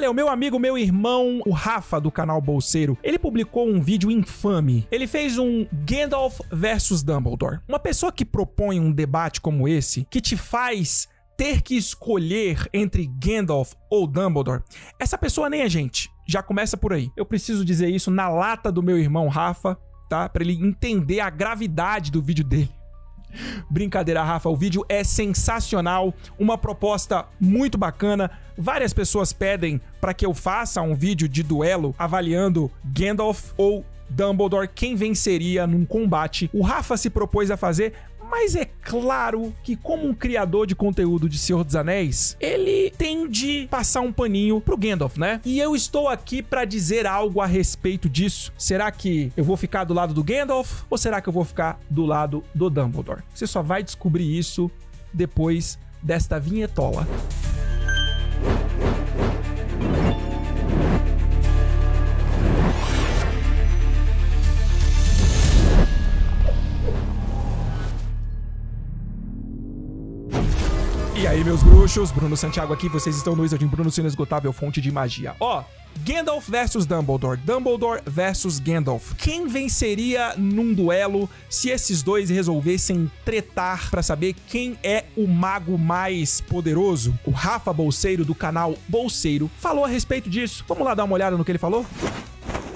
Olha, o meu amigo, meu irmão, o Rafa, do canal Bolseiro, ele publicou um vídeo infame. Ele fez um Gandalf versus Dumbledore. Uma pessoa que propõe um debate como esse, que te faz ter que escolher entre Gandalf ou Dumbledore, essa pessoa nem é gente. Já começa por aí. Eu preciso dizer isso na lata do meu irmão Rafa, tá? Pra ele entender a gravidade do vídeo dele. Brincadeira, Rafa, o vídeo é sensacional, uma proposta muito bacana. Várias pessoas pedem para que eu faça um vídeo de duelo avaliando Gandalf ou Dumbledore, quem venceria num combate. O Rafa se propôs a fazer, mas é claro que, como um criador de conteúdo de Senhor dos Anéis, ele tem de passar um paninho pro Gandalf, né? E eu estou aqui pra dizer algo a respeito disso. Será que eu vou ficar do lado do Gandalf ou será que eu vou ficar do lado do Dumbledore? Você só vai descobrir isso depois desta vinhetola. E aí, meus bruxos, Bruno Santiago aqui, vocês estão no Wizard Bruno, sendo inesgotável fonte de magia. Ó, Gandalf versus Dumbledore, Dumbledore versus Gandalf. Quem venceria num duelo se esses dois resolvessem tretar pra saber quem é o mago mais poderoso? O Rafa Bolseiro, do canal Bolseiro, falou a respeito disso. Vamos lá dar uma olhada no que ele falou?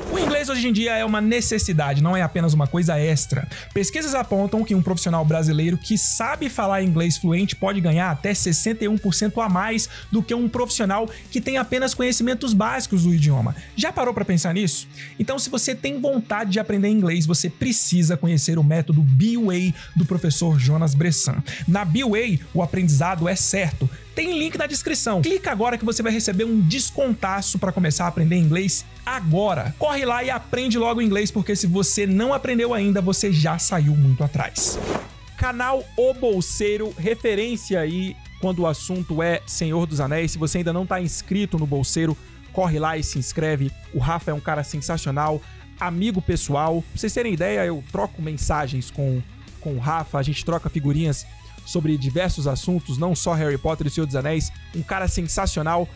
O inglês hoje em dia é uma necessidade, não é apenas uma coisa extra. Pesquisas apontam que um profissional brasileiro que sabe falar inglês fluente pode ganhar até 61% a mais do que um profissional que tem apenas conhecimentos básicos do idioma. Já parou para pensar nisso? Então, se você tem vontade de aprender inglês, você precisa conhecer o método B-Way do professor Jonas Bressan. Na B-Way, o aprendizado é certo. Tem link na descrição. Clica agora que você vai receber um descontaço para começar a aprender inglês agora. Corre lá e aprende logo inglês, porque se você não aprendeu ainda, você já saiu muito atrás. Canal O Bolseiro, referência aí quando o assunto é Senhor dos Anéis. Se você ainda não está inscrito no Bolseiro, corre lá e se inscreve. O Rafa é um cara sensacional, amigo pessoal. Pra vocês terem ideia, eu troco mensagens com o Rafa, a gente troca figurinhas sobre diversos assuntos, não só Harry Potter e o Senhor dos Anéis. Um cara sensacional.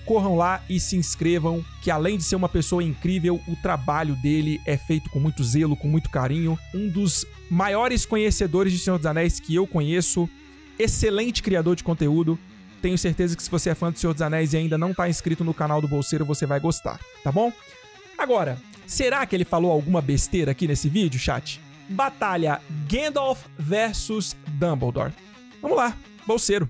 Corram lá e se inscrevam, que além de ser uma pessoa incrível, o trabalho dele é feito com muito zelo, com muito carinho. Um dos maiores conhecedores de Senhor dos Anéis que eu conheço. Excelente criador de conteúdo. Tenho certeza que se você é fã do Senhor dos Anéis e ainda não está inscrito no canal do Bolseiro, você vai gostar, tá bom? Agora, será que ele falou alguma besteira aqui nesse vídeo, chat? Batalha Gandalf versus Dumbledore. Vamos lá, Bolseiro.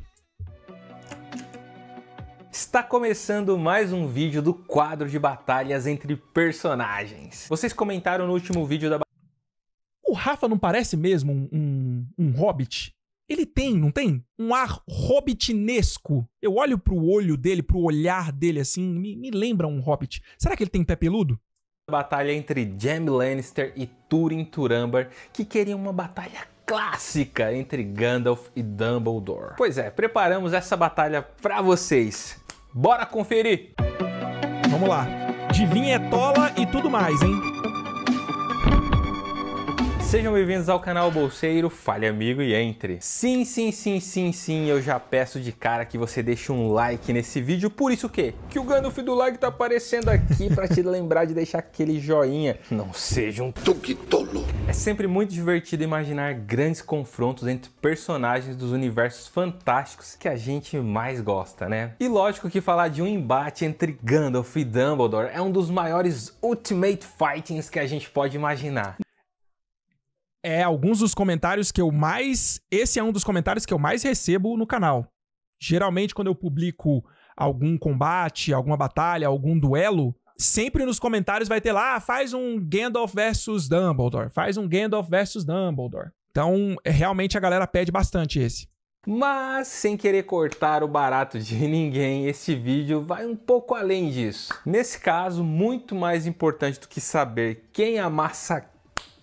Está começando mais um vídeo do quadro de batalhas entre personagens. Vocês comentaram no último vídeo da... O Rafa não parece mesmo um hobbit? Ele tem, não tem? Um ar hobbitinesco. Eu olho pro olho dele, pro olhar dele assim, me lembra um hobbit. Será que ele tem pé peludo? Batalha entre Jaime Lannister e Turin Turambar, que queriam uma batalha clássica entre Gandalf e Dumbledore. Pois é, preparamos essa batalha pra vocês. Bora conferir! Vamos lá. De vinhetola e tudo mais, hein? Sejam bem-vindos ao canal Bolseiro, fale amigo e entre. Sim, eu já peço de cara que você deixe um like nesse vídeo. Por isso que o Gandalf do like tá aparecendo aqui pra te lembrar de deixar aquele joinha. Não seja um tuquitolo. É sempre muito divertido imaginar grandes confrontos entre personagens dos universos fantásticos que a gente mais gosta, né? E lógico que falar de um embate entre Gandalf e Dumbledore é um dos maiores Ultimate Fightings que a gente pode imaginar. Alguns dos comentários que eu mais... Esse é um dos comentários que eu mais recebo no canal. Geralmente, quando eu publico algum combate, alguma batalha, algum duelo, sempre nos comentários vai ter lá, faz um Gandalf versus Dumbledore, faz um Gandalf versus Dumbledore. Então, realmente a galera pede bastante esse. Mas, sem querer cortar o barato de ninguém, esse vídeo vai um pouco além disso. Nesse caso, muito mais importante do que saber quem amassa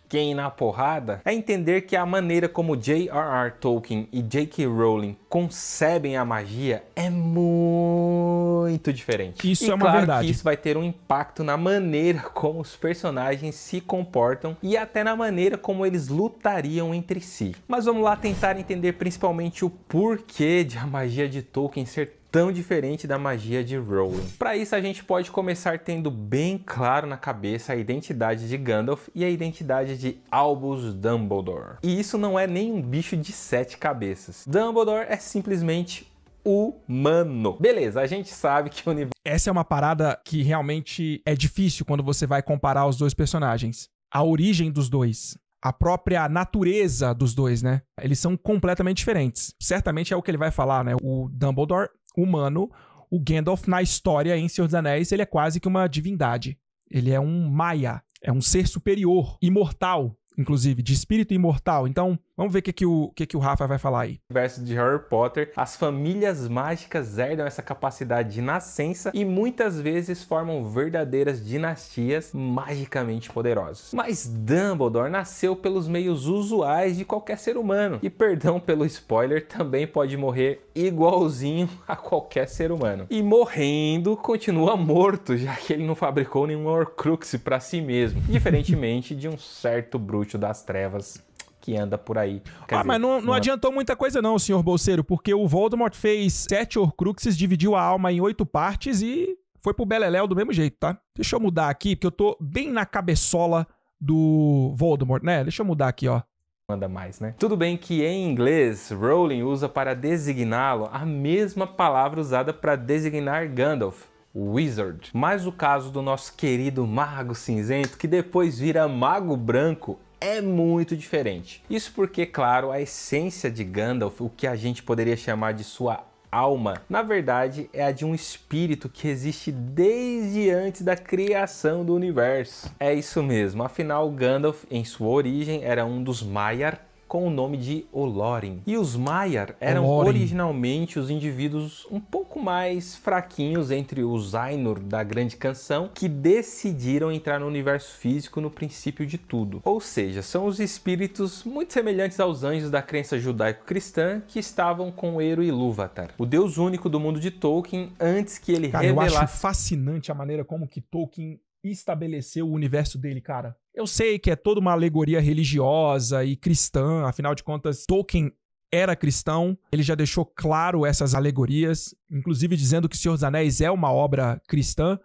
quem na porrada, é entender que a maneira como J.R.R. Tolkien e J.K. Rowling concebem a magia é muito diferente. Isso é uma claro verdade. Que isso vai ter um impacto na maneira como os personagens se comportam e até na maneira como eles lutariam entre si. Mas vamos lá tentar entender principalmente o porquê de a magia de Tolkien ser tão diferente da magia de Rowling. Para isso, a gente pode começar tendo bem claro na cabeça a identidade de Gandalf e a identidade de Albus Dumbledore. E isso não é nem um bicho de 7 cabeças. Dumbledore é simplesmente humano. Beleza, a gente sabe que o universo... Essa é uma parada que realmente é difícil quando você vai comparar os dois personagens. A origem dos dois, a própria natureza dos dois, né? Eles são completamente diferentes. Certamente é o que ele vai falar, né? O Dumbledore, humano, o Gandalf, na história, em Senhor dos Anéis, ele é quase que uma divindade. Ele é um Maia, é um ser superior, imortal, inclusive, de espírito imortal. Então, vamos ver o que o Rafa vai falar aí. No universo de Harry Potter, as famílias mágicas herdam essa capacidade de nascença e muitas vezes formam verdadeiras dinastias magicamente poderosas. Mas Dumbledore nasceu pelos meios usuais de qualquer ser humano. E perdão pelo spoiler, também pode morrer igualzinho a qualquer ser humano. E morrendo, continua morto, já que ele não fabricou nenhum Horcrux para si mesmo. Diferentemente de um certo bruxo das trevas que anda por aí. Mas não adiantou muita coisa não, senhor Bolseiro, porque o Voldemort fez 7 Horcruxes, dividiu a alma em 8 partes e foi pro Beleléu do mesmo jeito, tá? Deixa eu mudar aqui, porque eu tô bem na cabeçola do Voldemort, né? Deixa eu mudar aqui, ó. Manda mais, né? Tudo bem que em inglês, Rowling usa para designá-lo a mesma palavra usada para designar Gandalf, Wizard. Mas o caso do nosso querido Mago Cinzento, que depois vira Mago Branco, é muito diferente. Isso porque, claro, a essência de Gandalf, o que a gente poderia chamar de sua alma, na verdade é a de um espírito que existe desde antes da criação do universo. É isso mesmo, afinal Gandalf, em sua origem, era um dos Maiar, com o nome de Olorin. E os Maiar eram originalmente os indivíduos um pouco mais fraquinhos entre os Ainur da Grande Canção, que decidiram entrar no universo físico no princípio de tudo. Ou seja, são os espíritos muito semelhantes aos anjos da crença judaico-cristã que estavam com Eru Ilúvatar, o deus único do mundo de Tolkien, antes que ele revelasse... Eu acho fascinante a maneira como que Tolkien estabeleceu o universo dele, cara. Eu sei que é toda uma alegoria religiosa e cristã, afinal de contas, Tolkien era cristão, ele já deixou claro essas alegorias, inclusive dizendo que Senhor dos Anéis é uma obra cristã,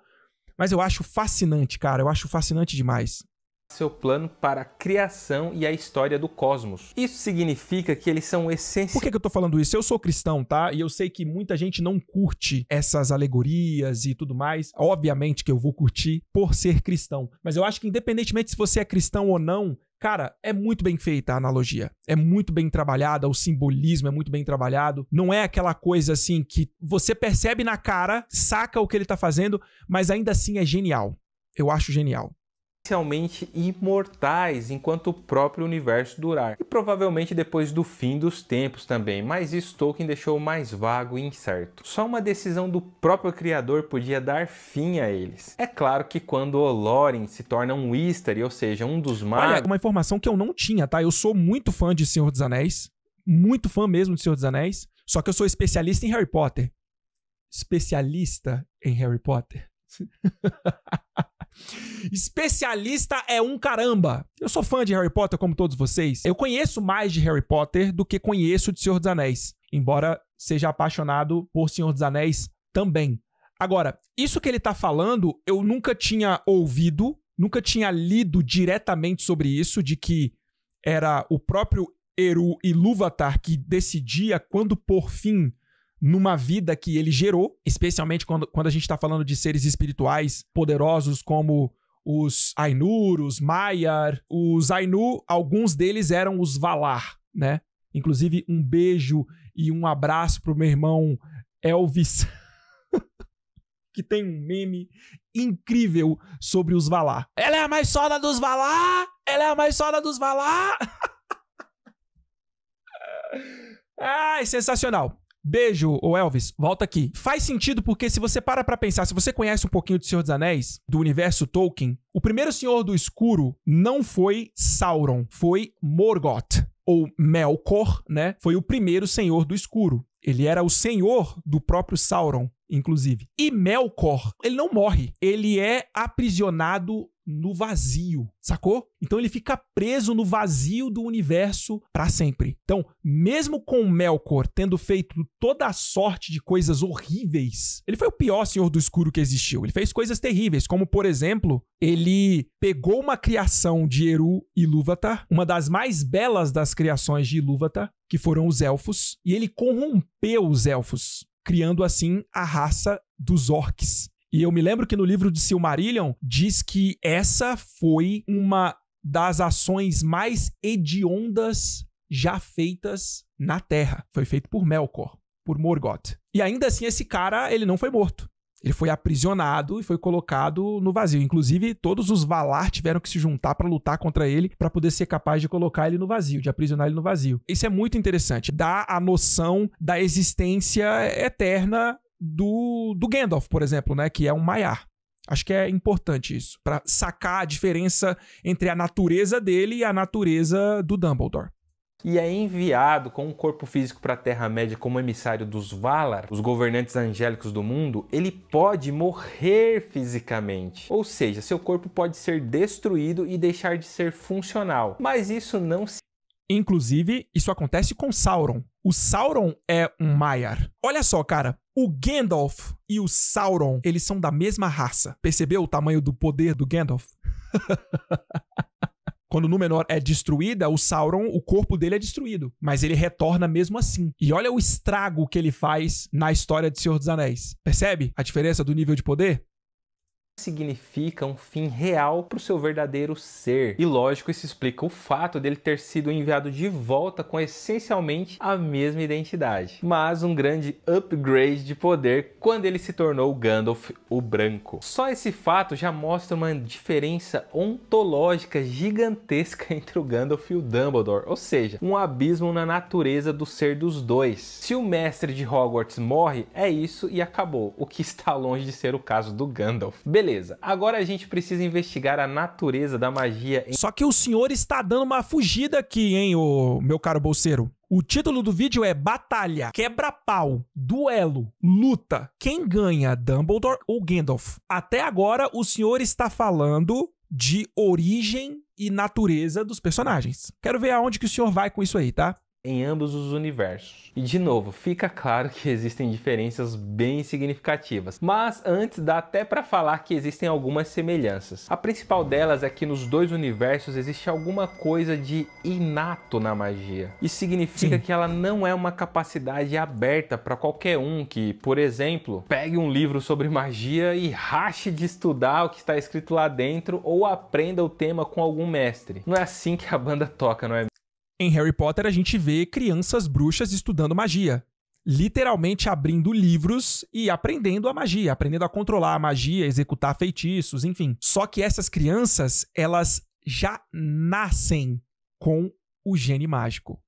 mas eu acho fascinante, cara, eu acho fascinante demais. Seu plano para a criação e a história do cosmos. Isso significa que eles são essenciais. Por que eu tô falando isso? Eu sou cristão, tá? E eu sei que muita gente não curte essas alegorias e tudo mais. Obviamente que eu vou curtir por ser cristão. Mas eu acho que independentemente se você é cristão ou não, cara, é muito bem feita a analogia. É muito bem trabalhada, o simbolismo é muito bem trabalhado. Não é aquela coisa assim que você percebe na cara, saca o que ele tá fazendo, mas ainda assim é genial. Eu acho genial. Essencialmente imortais enquanto o próprio universo durar. E provavelmente depois do fim dos tempos também, mas isso Tolkien deixou mais vago e incerto. Só uma decisão do próprio criador podia dar fim a eles. É claro que quando Olorin se torna um Istari, ou seja, um dos magos... Olha, uma informação que eu não tinha, tá? Eu sou muito fã de Senhor dos Anéis, muito fã mesmo de Senhor dos Anéis, só que eu sou especialista em Harry Potter. Especialista em Harry Potter. Especialista é um caramba. Eu sou fã de Harry Potter como todos vocês. Eu conheço mais de Harry Potter do que conheço de Senhor dos Anéis, embora seja apaixonado por Senhor dos Anéis também. Agora, isso que ele tá falando, eu nunca tinha ouvido, nunca tinha lido diretamente sobre isso, de que era o próprio Eru Ilúvatar que decidia quando pôr fim numa vida que ele gerou, especialmente quando a gente está falando de seres espirituais poderosos como os Ainur, os Maiar. Os Ainur, alguns deles eram os Valar, né? Inclusive, um beijo e um abraço pro meu irmão Elvis, que tem um meme incrível sobre os Valar. Ela é a mais soda dos Valar! Ela é a mais soda dos Valar! Ai, sensacional! Beijo, ô Elvis, volta aqui. Faz sentido porque se você para pra pensar, se você conhece um pouquinho do Senhor dos Anéis, do universo Tolkien, o primeiro Senhor do Escuro não foi Sauron, foi Morgoth, ou Melkor, né? Foi o primeiro Senhor do Escuro. Ele era o senhor do próprio Sauron, inclusive. E Melkor, ele não morre. Ele é aprisionado no vazio, sacou? Então ele fica preso no vazio do universo pra sempre. Então, mesmo com Melkor tendo feito toda a sorte de coisas horríveis, ele foi o pior Senhor do Escuro que existiu. Ele fez coisas terríveis, como, por exemplo, ele pegou uma criação de Eru e Ilúvatar, uma das mais belas das criações de Ilúvatar, que foram os elfos, e ele corrompeu os elfos, criando assim a raça dos orcs. E eu me lembro que no livro de Silmarillion diz que essa foi uma das ações mais hediondas já feitas na Terra. Foi feito por Melkor, por Morgoth. E ainda assim esse cara, ele não foi morto. Ele foi aprisionado e foi colocado no vazio. Inclusive, todos os Valar tiveram que se juntar para lutar contra ele, para poder ser capaz de colocar ele no vazio, de aprisionar ele no vazio. Isso é muito interessante. Dá a noção da existência eterna do Gandalf, por exemplo, né? Que é um Maiar. Acho que é importante isso, para sacar a diferença entre a natureza dele e a natureza do Dumbledore. E é enviado com um corpo físico para a Terra-média como emissário dos Valar, os governantes angélicos do mundo, ele pode morrer fisicamente. Ou seja, seu corpo pode ser destruído e deixar de ser funcional. Mas isso não se... Inclusive, isso acontece com Sauron. O Sauron é um Maiar. Olha só, cara. O Gandalf e o Sauron, eles são da mesma raça. Percebeu o tamanho do poder do Gandalf? Quando Númenor é destruída, o Sauron, o corpo dele é destruído. Mas ele retorna mesmo assim. E olha o estrago que ele faz na história de Senhor dos Anéis. Percebe a diferença do nível de poder? Significa um fim real para o seu verdadeiro ser. E lógico, isso explica o fato dele ter sido enviado de volta com essencialmente a mesma identidade, mas um grande upgrade de poder quando ele se tornou Gandalf o Branco. Só esse fato já mostra uma diferença ontológica gigantesca entre o Gandalf e o Dumbledore, ou seja, um abismo na natureza do ser dos dois. Se o mestre de Hogwarts morre, é isso e acabou, o que está longe de ser o caso do Gandalf. Beleza, agora a gente precisa investigar a natureza da magia. Só que o senhor está dando uma fugida aqui, hein, ô meu caro bolseiro. O título do vídeo é Batalha, Quebra-Pau, Duelo, Luta. Quem ganha, Dumbledore ou Gandalf? Até agora, o senhor está falando de origem e natureza dos personagens. Quero ver aonde que o senhor vai com isso aí, tá? Em ambos os universos. E de novo, fica claro que existem diferenças bem significativas, mas antes dá até para falar que existem algumas semelhanças. A principal delas é que nos dois universos existe alguma coisa de inato na magia. Isso significa que ela não é uma capacidade aberta para qualquer um que, por exemplo, pegue um livro sobre magia e rache de estudar o que está escrito lá dentro ou aprenda o tema com algum mestre. Não é assim que a banda toca, não é? Em Harry Potter, a gente vê crianças bruxas estudando magia. Literalmente abrindo livros e aprendendo a magia, aprendendo a controlar a magia, executar feitiços, enfim. Só que essas crianças, elas já nascem com o gene mágico.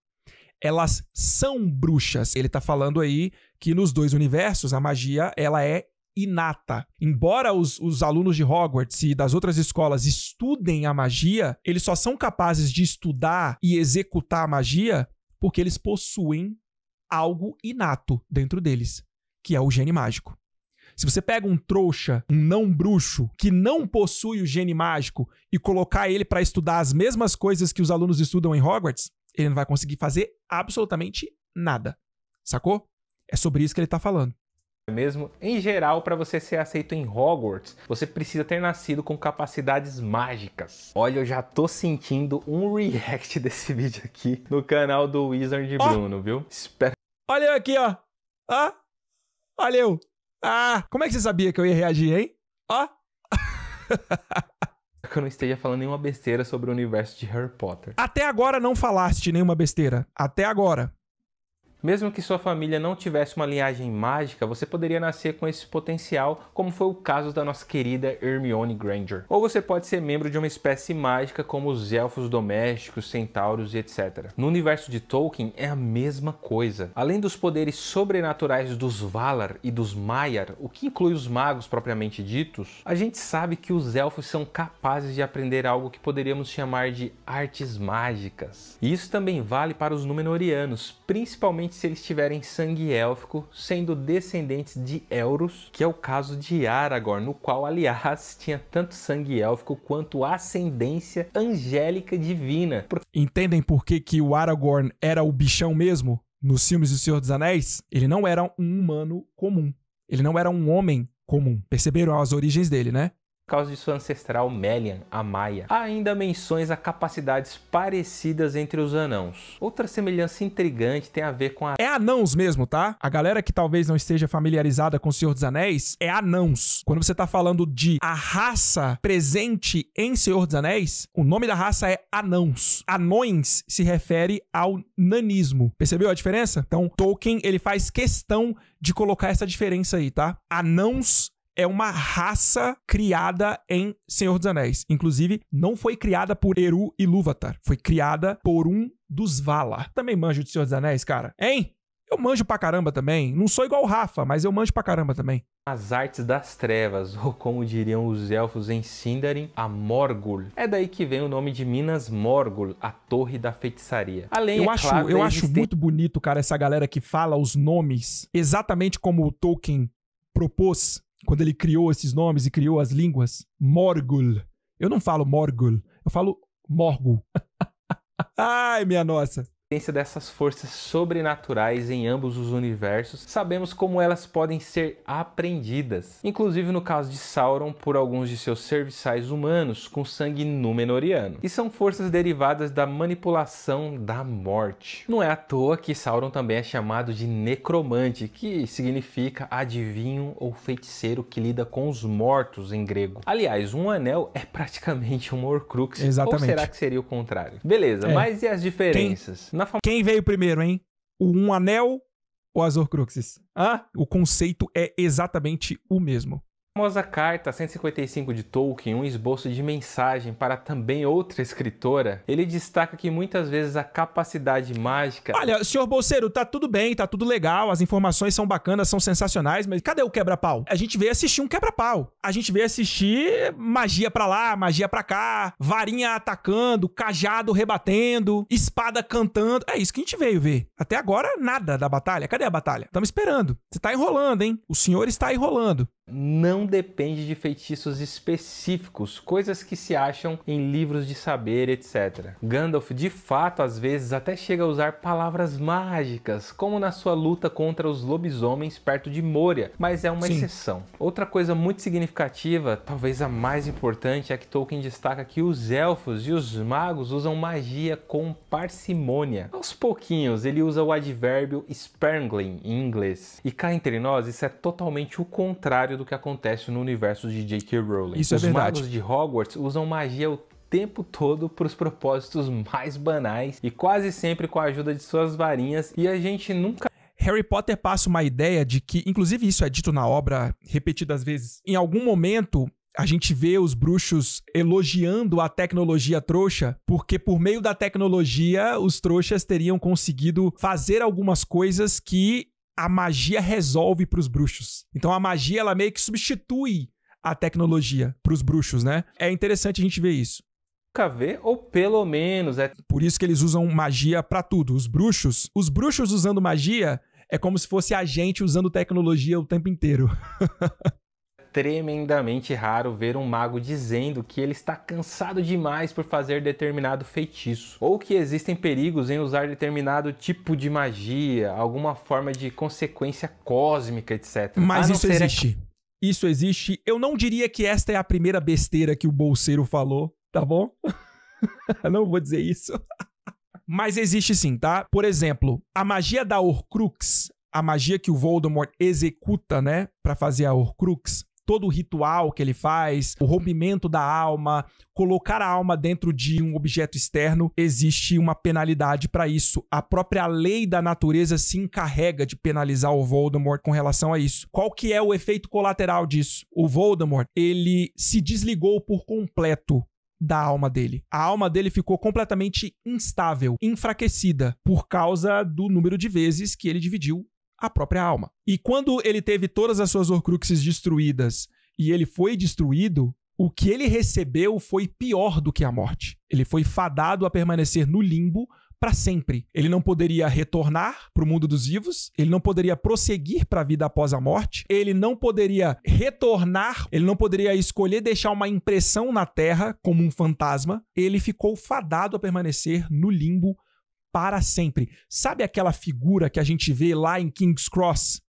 Elas são bruxas. Ele tá falando aí que nos dois universos, a magia, ela é inata. Embora os alunos de Hogwarts e das outras escolas estudem a magia, eles só são capazes de estudar e executar a magia porque eles possuem algo inato dentro deles, que é o gene mágico. Se você pega um trouxa, um não bruxo, que não possui o gene mágico e colocar ele para estudar as mesmas coisas que os alunos estudam em Hogwarts, ele não vai conseguir fazer absolutamente nada. Sacou? É sobre isso que ele tá falando. Mesmo, em geral, para você ser aceito em Hogwarts, você precisa ter nascido com capacidades mágicas. Olha, eu já tô sentindo um react desse vídeo aqui no canal do Wizard Bruno, viu? Espero... Olha eu aqui, ó. Ó. Olha eu. Ah, como é que você sabia que eu ia reagir, hein? Ó. Que eu não esteja falando nenhuma besteira sobre o universo de Harry Potter. Até agora não falaste nenhuma besteira. Até agora. Mesmo que sua família não tivesse uma linhagem mágica, você poderia nascer com esse potencial, como foi o caso da nossa querida Hermione Granger. Ou você pode ser membro de uma espécie mágica como os elfos domésticos, centauros e etc. No universo de Tolkien é a mesma coisa. Além dos poderes sobrenaturais dos Valar e dos Maiar, o que inclui os magos propriamente ditos, a gente sabe que os elfos são capazes de aprender algo que poderíamos chamar de artes mágicas. E isso também vale para os Númenóreanos, principalmente principalmente se eles tiverem sangue élfico, sendo descendentes de Elros, que é o caso de Aragorn, no qual, aliás, tinha tanto sangue élfico quanto ascendência angélica divina. Entendem por que o Aragorn era o bichão mesmo nos filmes do Senhor dos Anéis? Ele não era um humano comum. Ele não era um homem comum. Perceberam as origens dele, né? Por causa de sua ancestral Melian, a Maia. Há ainda menções a capacidades parecidas entre os anãos. Outra semelhança intrigante tem a ver com a... É anãos mesmo, tá? A galera que talvez não esteja familiarizada com o Senhor dos Anéis é anãos. Quando você tá falando de a raça presente em Senhor dos Anéis, o nome da raça é anãos. Anões se refere ao nanismo. Percebeu a diferença? Então, Tolkien, ele faz questão de colocar essa diferença aí, tá? Anãos é uma raça criada em Senhor dos Anéis. Inclusive, não foi criada por Eru e Ilúvatar. Foi criada por um dos Valar. Também manjo de Senhor dos Anéis, cara? Hein? Eu manjo pra caramba também. Não sou igual o Rafa, mas eu manjo pra caramba também. As artes das trevas, ou como diriam os elfos em Sindarin, a Morgul. É daí que vem o nome de Minas Morgul, a Torre da Feitiçaria. Além, eu acho muito bonito, cara, essa galera que fala os nomes exatamente como o Tolkien propôs quando ele criou esses nomes e criou as línguas. Morgul. Eu não falo Morgul, eu falo Morgul. Ai, minha nossa. Dessas forças sobrenaturais em ambos os universos, sabemos como elas podem ser aprendidas, inclusive no caso de Sauron por alguns de seus serviçais humanos com sangue númenoriano, e são forças derivadas da manipulação da morte. Não é à toa que Sauron também é chamado de necromante, que significa adivinho ou feiticeiro que lida com os mortos em grego. Aliás, um anel é praticamente um Horcrux. Exatamente. Ou será que seria o contrário? Beleza, mas e as diferenças? Quem veio primeiro, hein? O Um Anel ou as Horcruxes? O conceito é exatamente o mesmo. A famosa carta 155 de Tolkien, um esboço de mensagem para também outra escritora, ele destaca que muitas vezes a capacidade mágica... Olha, senhor Bolseiro, tá tudo bem, tá tudo legal, as informações são bacanas, são sensacionais, mas cadê o quebra-pau? A gente veio assistir um quebra-pau. A gente veio assistir magia pra lá, magia pra cá, varinha atacando, cajado rebatendo, espada cantando. É isso que a gente veio ver. Até agora, nada da batalha. Cadê a batalha? Estamos esperando. Você tá enrolando, hein? O senhor está enrolando. Não depende de feitiços específicos, coisas que se acham em livros de saber, etc. Gandalf, de fato, às vezes até chega a usar palavras mágicas, como na sua luta contra os lobisomens perto de Moria, mas é uma exceção. Outra coisa muito significativa, talvez a mais importante, é que Tolkien destaca que os elfos e os magos usam magia com parcimônia. Aos pouquinhos, ele usa o advérbio sparingly em inglês. E cá entre nós, isso é totalmente o contrário do que acontece no universo de J.K. Rowling. Isso é verdade. Os magos de Hogwarts usam magia o tempo todo para os propósitos mais banais e quase sempre com a ajuda de suas varinhas, e a gente nunca... Harry Potter passa uma ideia de que, inclusive isso é dito na obra repetidas vezes, em algum momento a gente vê os bruxos elogiando a tecnologia trouxa, porque por meio da tecnologia os trouxas teriam conseguido fazer algumas coisas que a magia resolve para os bruxos. Então a magia, ela meio que substitui a tecnologia para os bruxos, né? É interessante a gente ver isso. Nunca vê, ou pelo menos é... Por isso que eles usam magia para tudo. Os bruxos usando magia é como se fosse a gente usando tecnologia o tempo inteiro. Tremendamente raro ver um mago dizendo que ele está cansado demais por fazer determinado feitiço, ou que existem perigos em usar determinado tipo de magia, alguma forma de consequência cósmica, etc. Mas isso existe. Isso existe. Eu não diria que esta é a primeira besteira que o Bolseiro falou, tá bom? Não vou dizer isso. Mas existe sim, tá? Por exemplo, a magia da Horcrux, a magia que o Voldemort executa, né, pra fazer a Horcrux, todo o ritual que ele faz, o rompimento da alma, colocar a alma dentro de um objeto externo, existe uma penalidade para isso. A própria lei da natureza se encarrega de penalizar o Voldemort com relação a isso. Qual que é o efeito colateral disso? O Voldemort, ele se desligou por completo da alma dele. A alma dele ficou completamente instável, enfraquecida, por causa do número de vezes que ele dividiu a própria alma. E quando ele teve todas as suas Horcruxes destruídas e ele foi destruído, o que ele recebeu foi pior do que a morte. Ele foi fadado a permanecer no limbo para sempre. Ele não poderia retornar para o mundo dos vivos, ele não poderia prosseguir para a vida após a morte, ele não poderia retornar, ele não poderia escolher deixar uma impressão na Terra como um fantasma. Ele ficou fadado a permanecer no limbo para sempre. Sabe aquela figura que a gente vê lá em King's Cross?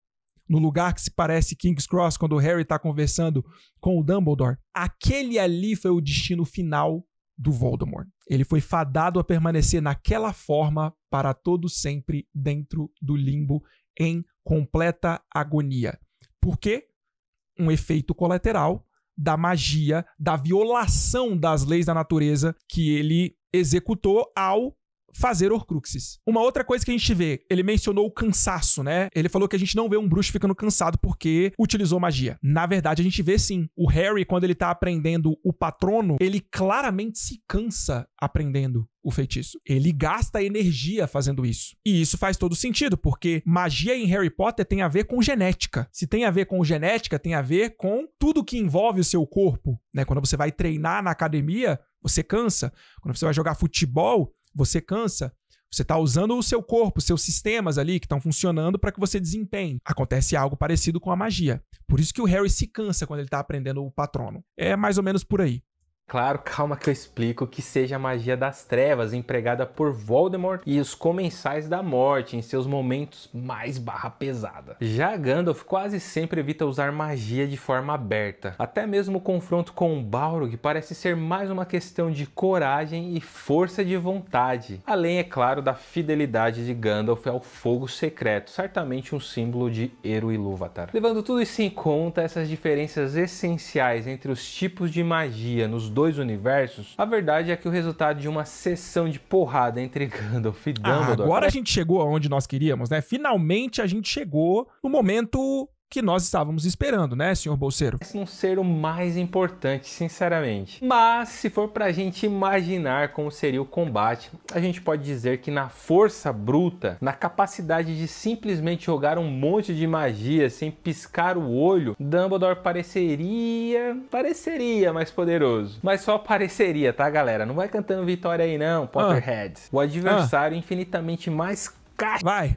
No lugar que se parece King's Cross, quando o Harry está conversando com o Dumbledore? Aquele ali foi o destino final do Voldemort. Ele foi fadado a permanecer naquela forma para todo sempre dentro do limbo, em completa agonia. Por quê? Um efeito colateral da magia, da violação das leis da natureza que ele executou ao fazer Horcruxes. Uma outra coisa que a gente vê, ele mencionou o cansaço, né? Ele falou que a gente não vê um bruxo ficando cansado porque utilizou magia. Na verdade, a gente vê sim. O Harry, quando ele tá aprendendo o patrono, ele claramente se cansa aprendendo o feitiço. Ele gasta energia fazendo isso. E isso faz todo sentido, porque magia em Harry Potter tem a ver com genética. Se tem a ver com genética, tem a ver com tudo que envolve o seu corpo, né? Quando você vai treinar na academia, você cansa. Quando você vai jogar futebol, você cansa. Você está usando o seu corpo, seus sistemas ali que estão funcionando para que você desempenhe. Acontece algo parecido com a magia. Por isso que o Harry se cansa quando ele está aprendendo o patrono. É mais ou menos por aí. Claro, calma que eu explico que seja a magia das trevas empregada por Voldemort e os Comensais da Morte em seus momentos mais barra pesada. Já Gandalf quase sempre evita usar magia de forma aberta. Até mesmo o confronto com o Balrog parece ser mais uma questão de coragem e força de vontade. Além, é claro, da fidelidade de Gandalf ao fogo secreto, certamente um símbolo de Eru Ilúvatar. Levando tudo isso em conta, essas diferenças essenciais entre os tipos de magia nos dois universos, a verdade é que o resultado de uma sessão de porrada entre Gandalf e Dumbledore... Agora a gente chegou aonde nós queríamos, né? Finalmente a gente chegou no momento que nós estávamos esperando, né, senhor Bolseiro? Parece não ser o mais importante, sinceramente. Mas, se for pra gente imaginar como seria o combate, a gente pode dizer que na força bruta, na capacidade de simplesmente jogar um monte de magia sem piscar o olho, Dumbledore pareceria mais poderoso. Mas só pareceria, tá, galera? Não vai cantando vitória aí não, Potterheads. O adversário infinitamente mais Vai!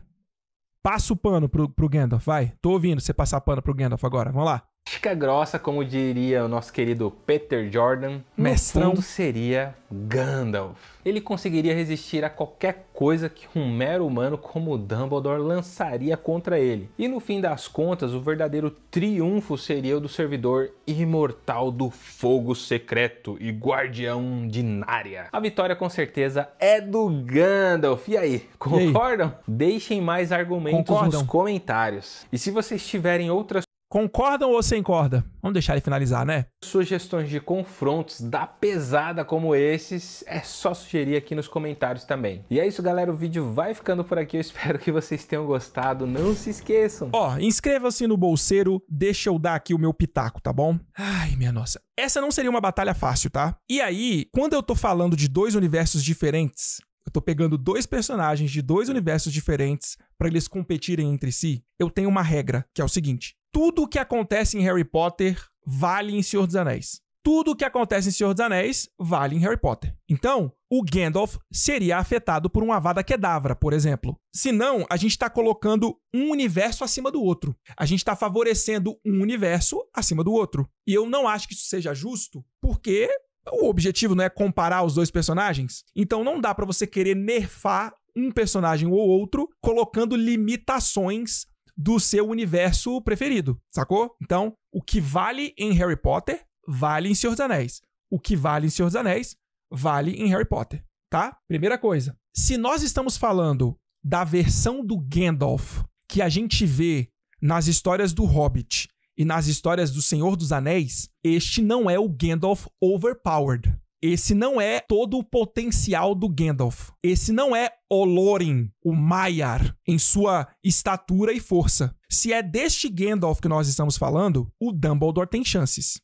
Passa o pano pro Gandalf, vai. Tô ouvindo você passar pano pro Gandalf agora, vamos lá. Casca grossa, como diria o nosso querido Peter Jordan, mestrão, no fundo seria Gandalf. Ele conseguiria resistir a qualquer coisa que um mero humano como Dumbledore lançaria contra ele. E no fim das contas, o verdadeiro triunfo seria o do servidor imortal do fogo secreto e guardião de Narnia. A vitória com certeza é do Gandalf. E aí, concordam? Deixem mais argumentos nos comentários. E se vocês tiverem outras concordam ou sem corda? Vamos deixar ele finalizar, né? sugestões de confrontos da pesada como esses, é só sugerir aqui nos comentários também. E é isso, galera. O vídeo vai ficando por aqui. Eu espero que vocês tenham gostado. Não se esqueçam. Inscreva-se no Bolseiro. Deixa eu dar aqui o meu pitaco, tá bom? Ai, minha nossa. Essa não seria uma batalha fácil, tá? E aí, quando eu tô falando de dois universos diferentes, eu tô pegando dois personagens de dois universos diferentes para eles competirem entre si, eu tenho uma regra, que é o seguinte: tudo o que acontece em Harry Potter vale em Senhor dos Anéis. Tudo o que acontece em Senhor dos Anéis vale em Harry Potter. Então, o Gandalf seria afetado por um Avada Kedavra, por exemplo. Senão, a gente tá colocando um universo acima do outro. A gente tá favorecendo um universo acima do outro. E eu não acho que isso seja justo, porque o objetivo não é comparar os dois personagens. Então não dá pra você querer nerfar um personagem ou outro colocando limitações do seu universo preferido, sacou? Então, o que vale em Harry Potter, vale em Senhor dos Anéis. O que vale em Senhor dos Anéis, vale em Harry Potter, tá? Primeira coisa, se nós estamos falando da versão do Gandalf que a gente vê nas histórias do Hobbit e nas histórias do Senhor dos Anéis, este não é o Gandalf overpowered. Esse não é todo o potencial do Gandalf. Esse não é Olorin, o Maiar, em sua estatura e força. Se é deste Gandalf que nós estamos falando, o Dumbledore tem chances.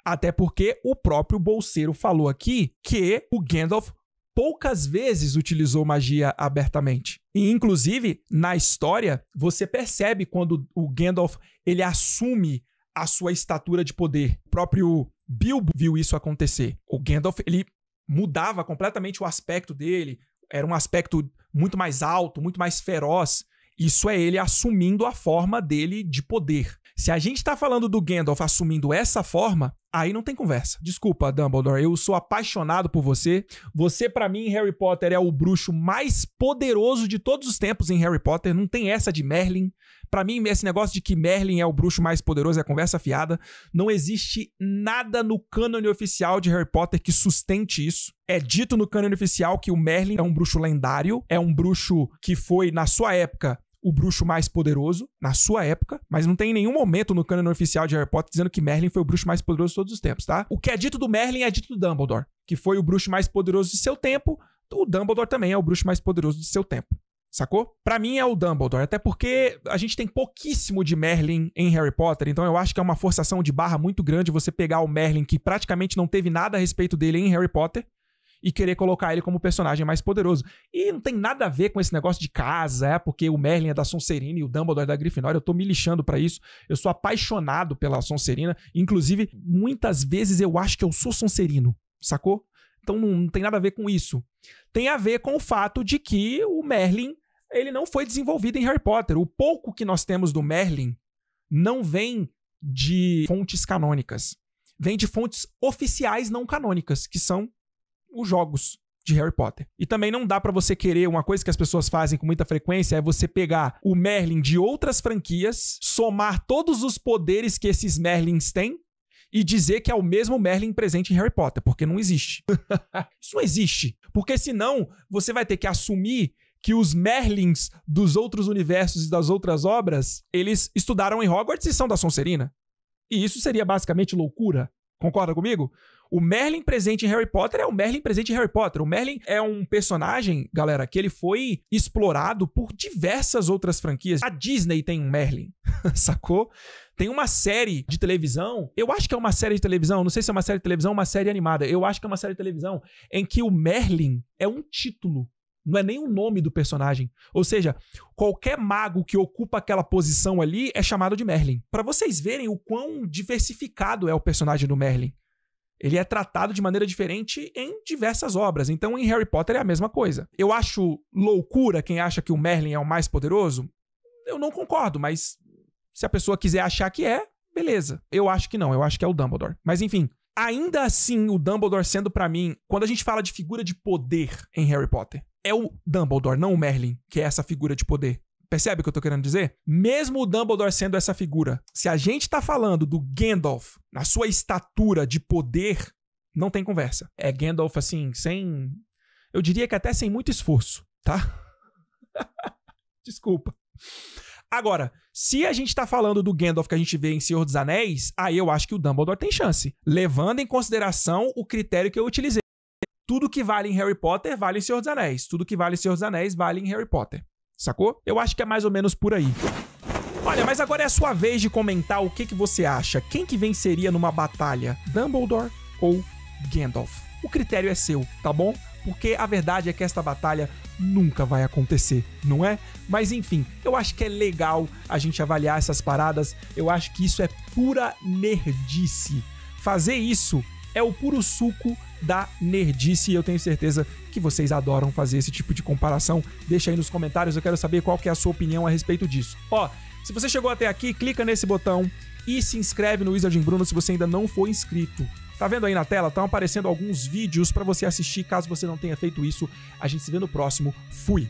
Até porque o próprio Bolseiro falou aqui que o Gandalf poucas vezes utilizou magia abertamente. E, inclusive, na história, você percebe quando o Gandalf ele assume a sua estatura de poder. O próprio Bilbo viu isso acontecer. O Gandalf, ele mudava completamente o aspecto dele, era um aspecto muito mais alto, muito mais feroz. Isso é ele assumindo a forma dele de poder. Se a gente tá falando do Gandalf assumindo essa forma, aí não tem conversa. Desculpa, Dumbledore, eu sou apaixonado por você. Você, pra mim, em Harry Potter, é o bruxo mais poderoso de todos os tempos em Harry Potter. Não tem essa de Merlin. Pra mim, esse negócio de que Merlin é o bruxo mais poderoso é conversa fiada. Não existe nada no cânone oficial de Harry Potter que sustente isso. É dito no cânone oficial que o Merlin é um bruxo lendário, é um bruxo que foi, na sua época, o bruxo mais poderoso, na sua época, mas não tem nenhum momento no cânone oficial de Harry Potter dizendo que Merlin foi o bruxo mais poderoso de todos os tempos, tá? O que é dito do Merlin é dito do Dumbledore, que foi o bruxo mais poderoso de seu tempo. O Dumbledore também é o bruxo mais poderoso de seu tempo, sacou? Pra mim é o Dumbledore, até porque a gente tem pouquíssimo de Merlin em Harry Potter, então eu acho que é uma forçação de barra muito grande você pegar o Merlin, que praticamente não teve nada a respeito dele em Harry Potter, e querer colocar ele como personagem mais poderoso. E não tem nada a ver com esse negócio de casa, porque o Merlin é da Sonserina e o Dumbledore é da Grifinória. Eu tô me lixando pra isso. Eu sou apaixonado pela Sonserina. Inclusive, muitas vezes eu acho que eu sou Sonserino, sacou? Então não tem nada a ver com isso. Tem a ver com o fato de que o Merlin, ele não foi desenvolvido em Harry Potter. O pouco que nós temos do Merlin não vem de fontes canônicas. Vem de fontes oficiais não canônicas, que são os jogos de Harry Potter. E também não dá pra você querer, uma coisa que as pessoas fazem com muita frequência é você pegar o Merlin de outras franquias, somar todos os poderes que esses Merlins têm e dizer que é o mesmo Merlin presente em Harry Potter, porque não existe. Isso não existe. Porque senão você vai ter que assumir que os Merlins dos outros universos e das outras obras, eles estudaram em Hogwarts e são da Sonserina. E isso seria basicamente loucura. Concorda comigo? O Merlin presente em Harry Potter é o Merlin presente em Harry Potter. O Merlin é um personagem, galera, que ele foi explorado por diversas outras franquias. A Disney tem um Merlin, sacou? Tem uma série de televisão, eu acho que é uma série de televisão, não sei se é uma série de televisão ou uma série animada, eu acho que é uma série de televisão, em que o Merlin é um título, não é nem o nome do personagem. Ou seja, qualquer mago que ocupa aquela posição ali é chamado de Merlin. Pra vocês verem o quão diversificado é o personagem do Merlin. Ele é tratado de maneira diferente em diversas obras. Então, em Harry Potter é a mesma coisa. Eu acho loucura quem acha que o Merlin é o mais poderoso. Eu não concordo, mas se a pessoa quiser achar que é, beleza. Eu acho que não, eu acho que é o Dumbledore. Mas enfim, ainda assim, o Dumbledore sendo pra mim, quando a gente fala de figura de poder em Harry Potter, é o Dumbledore, não o Merlin, que é essa figura de poder. Percebe o que eu tô querendo dizer? Mesmo o Dumbledore sendo essa figura, se a gente tá falando do Gandalf na sua estatura de poder, não tem conversa. É Gandalf, assim, sem... Eu diria que até sem muito esforço, tá? Desculpa. Agora, se a gente tá falando do Gandalf que a gente vê em Senhor dos Anéis, aí eu acho que o Dumbledore tem chance. Levando em consideração o critério que eu utilizei. Tudo que vale em Harry Potter vale em Senhor dos Anéis. Tudo que vale em Senhor dos Anéis vale em Harry Potter. Sacou? Eu acho que é mais ou menos por aí. Olha, mas agora é a sua vez de comentar o que você acha. Quem que venceria numa batalha? Dumbledore ou Gandalf? O critério é seu, tá bom? Porque a verdade é que esta batalha nunca vai acontecer, não é? Mas enfim, eu acho que é legal a gente avaliar essas paradas. Eu acho que isso é pura nerdice. Fazer isso é o puro suco da nerdice e eu tenho certeza que vocês adoram fazer esse tipo de comparação. Deixa aí nos comentários, eu quero saber qual que é a sua opinião a respeito disso. Ó, se você chegou até aqui, clica nesse botão e se inscreve no Wizarding Bruno se você ainda não for inscrito. Tá vendo aí na tela? Estão aparecendo alguns vídeos pra você assistir, caso você não tenha feito isso. A gente se vê no próximo. Fui!